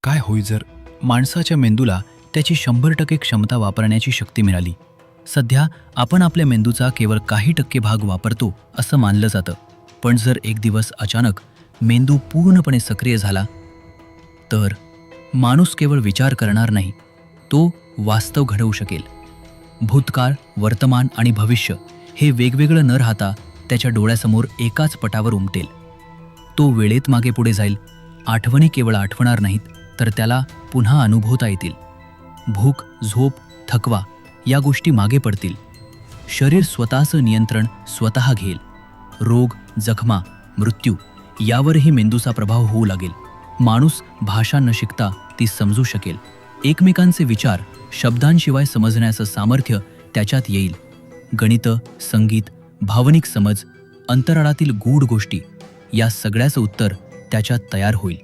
काय होईल जर माणसाच्या मेंदूला त्याची 100% क्षमता वापरण्याची शक्ती मिळाली? सध्या आपण आपल्या मेंदूचा केवळ काही टक्के भाग वापरतो असं मानलं जातं. पण जर एक दिवस अचानक मेंदू पूर्णपणे सक्रिय झाला, तर माणूस केवळ विचार करणार नाही, तो वास्तव घडवू शकेल. भूतकाळ, वर्तमान आणि भविष्य हे वेगवेगळं न राहता त्याच्या डोळ्यासमोर एकाच पटावर उमटेल. तो वेळेत मागे पुढे जाईल. आठवणी केवळ आठवणार नाहीत, तर त्याला पुन्हा अनुभवता येतील. भूक, झोप, थकवा या गोष्टी मागे पडतील. शरीर स्वतःचं नियंत्रण स्वतः घेईल. रोग, जखमा, मृत्यू यावरही मेंदूचा प्रभाव होऊ लागेल. माणूस भाषा न शिकता ती समजू शकेल. एकमेकांचे विचार शब्दांशिवाय समजण्याचं सामर्थ्य त्याच्यात येईल. गणितं, संगीत, भावनिक समज, अंतराळातील गूढ गोष्टी या सगळ्याचं उत्तर त्याच्यात तयार होईल.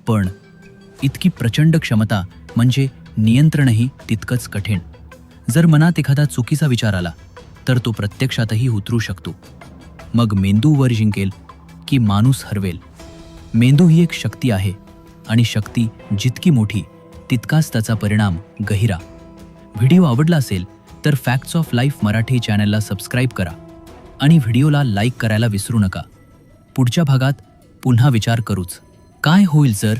पण इतकी प्रचंड क्षमता म्हणजे नियंत्रणही तितकंच कठीण. जर मनात एखादा चुकीचा विचार आला, तर तो प्रत्यक्षातही उतरू शकतो. मग मेंदू वर जिंकेल की माणूस हरवेल? मेंदू ही एक शक्ती आहे, आणि शक्ती जितकी मोठी तितकाच त्याचा परिणाम गहिरा. व्हिडिओ आवडला असेल तर फॅक्ट्स ऑफ लाईफ मराठी चॅनलला सबस्क्राईब करा आणि व्हिडिओला लाईक करायला विसरू नका. पुढच्या भागात पुन्हा विचार करूच. काय होईल जर